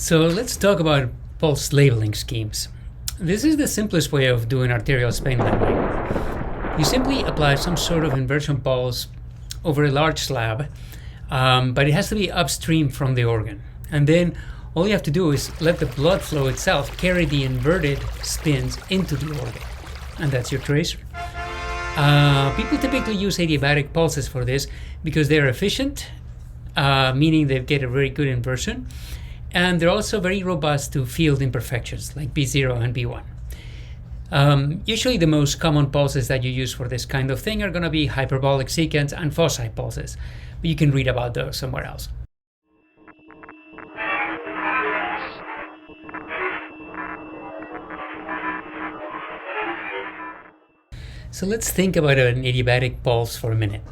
So let's talk about pulse labeling schemes. This is the simplest way of doing arterial spin labeling. You simply apply some sort of inversion pulse over a large slab, but it has to be upstream from the organ. And then all you have to do is let the blood flow itself carry the inverted spins into the organ. And that's your tracer. People typically use adiabatic pulses for this because they're efficient, meaning they get a very good inversion. And they're also very robust to field imperfections like B0 and B1. Usually the most common pulses that you use for this kind of thing are going to be hyperbolic secants and foci pulses, but you can read about those somewhere else. So let's think about an adiabatic pulse for a minute,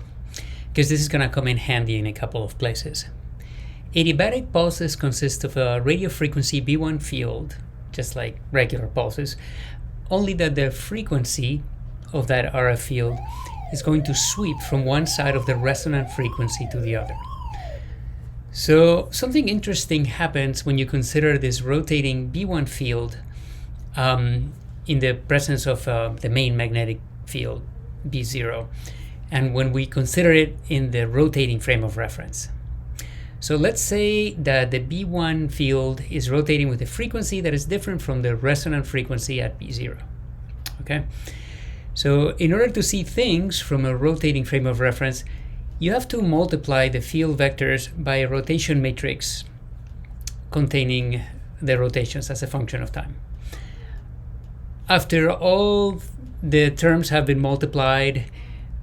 because this is going to come in handy in a couple of places. Adiabatic pulses consist of a radio frequency B1 field, just like regular pulses, only that the frequency of that RF field is going to sweep from one side of the resonant frequency to the other. So something interesting happens when you consider this rotating B1 field in the presence of the main magnetic field, B0, and when we consider it in the rotating frame of reference. So let's say that the B1 field is rotating with a frequency that is different from the resonant frequency at B0. Okay? So in order to see things from a rotating frame of reference, you have to multiply the field vectors by a rotation matrix containing the rotations as a function of time. After all the terms have been multiplied,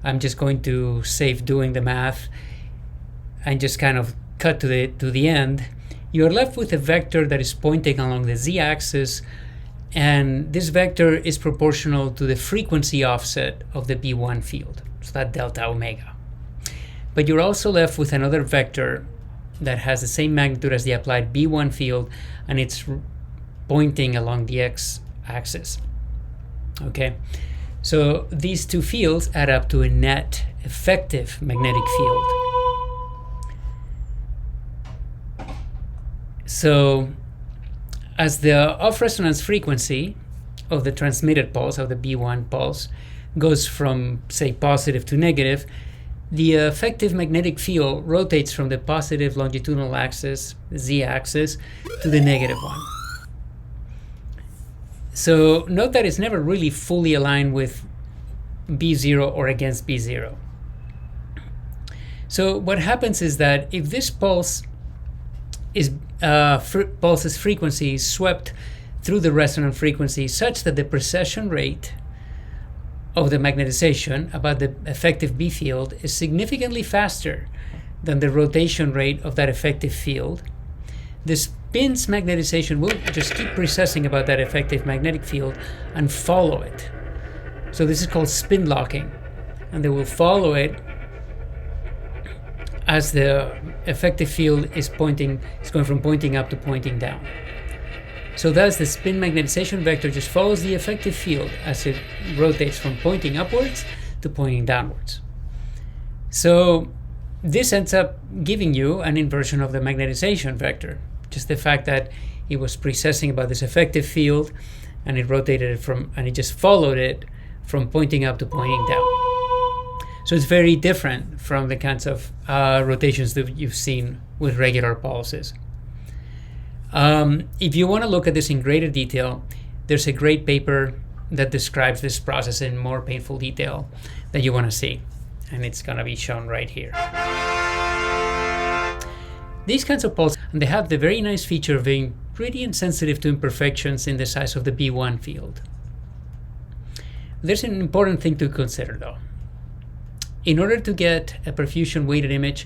I'm just going to save doing the math and just kind of cut to the end. You're left with a vector that is pointing along the z-axis, and this vector is proportional to the frequency offset of the B1 field, so that delta omega. But you're also left with another vector that has the same magnitude as the applied B1 field, and it's pointing along the x-axis. Okay, so these two fields add up to a net effective magnetic field. So as the off-resonance frequency of the transmitted pulse, of the B1 pulse, goes from, say, positive to negative, the effective magnetic field rotates from the positive longitudinal axis, the z-axis, to the negative one. So note that it's never really fully aligned with B0 or against B0. So what happens is that if this pulse's frequency is swept through the resonant frequency such that the precession rate of the magnetization about the effective B field is significantly faster than the rotation rate of that effective field, the spin's magnetization will just keep precessing about that effective magnetic field and follow it. So this is called spin locking, and they will follow it as the effective field is going from pointing up to pointing down. So thus the spin magnetization vector just follows the effective field as it rotates from pointing upwards to pointing downwards. So this ends up giving you an inversion of the magnetization vector. Just the fact that it was precessing about this effective field and it rotated it and it just followed it from pointing up to pointing down. So it's very different from the kinds of rotations that you've seen with regular pulses. If you want to look at this in greater detail, there's a great paper that describes this process in more painful detail that you want to see, and it's going to be shown right here. These kinds of pulses, they have the very nice feature of being pretty insensitive to imperfections in the size of the B1 field. There's an important thing to consider though. In order to get a perfusion weighted image,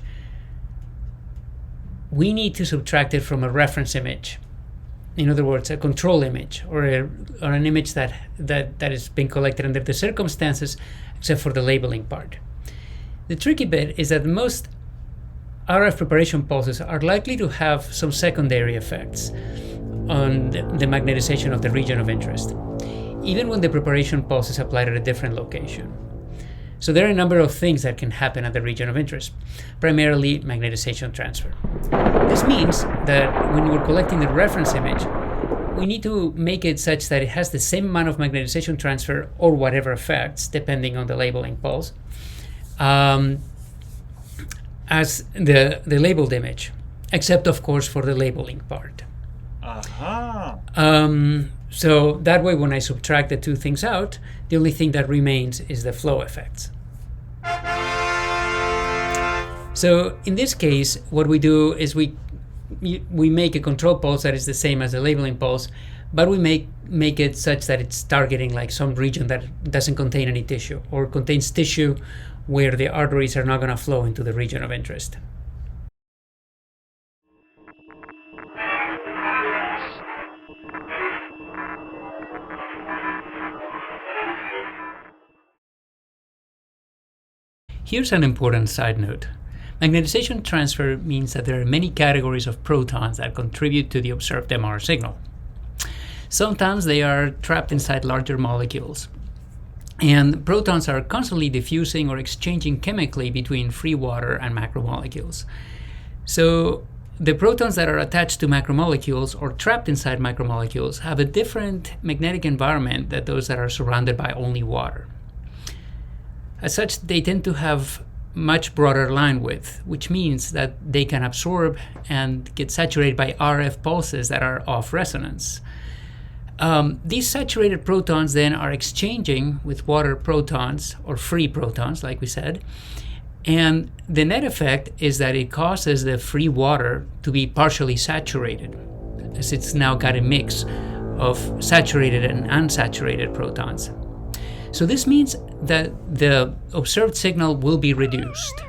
we need to subtract it from a reference image. In other words, a control image or an image that has been collected under the circumstances, except for the labeling part. The tricky bit is that most RF preparation pulses are likely to have some secondary effects on the magnetization of the region of interest, even when the preparation pulse is applied at a different location. So there are a number of things that can happen at the region of interest, primarily magnetization transfer. This means that when we're collecting the reference image, we need to make it such that it has the same amount of magnetization transfer or whatever effects, depending on the labeling pulse, as the labeled image, except of course for the labeling part. So that way, when I subtract the two things out, the only thing that remains is the flow effects. So in this case, what we do is we make a control pulse that is the same as the labeling pulse, but we make it such that it's targeting like some region that doesn't contain any tissue or contains tissue where the arteries are not going to flow into the region of interest. Here's an important side note. Magnetization transfer means that there are many categories of protons that contribute to the observed MR signal. Sometimes they are trapped inside larger molecules, and protons are constantly diffusing or exchanging chemically between free water and macromolecules. So the protons that are attached to macromolecules or trapped inside macromolecules have a different magnetic environment than those that are surrounded by only water. As such, they tend to have much broader line width, which means that they can absorb and get saturated by RF pulses that are off resonance. These saturated protons then are exchanging with water protons, or free protons, like we said, and the net effect is that it causes the free water to be partially saturated, as it's now got a mix of saturated and unsaturated protons. So this means that the observed signal will be reduced.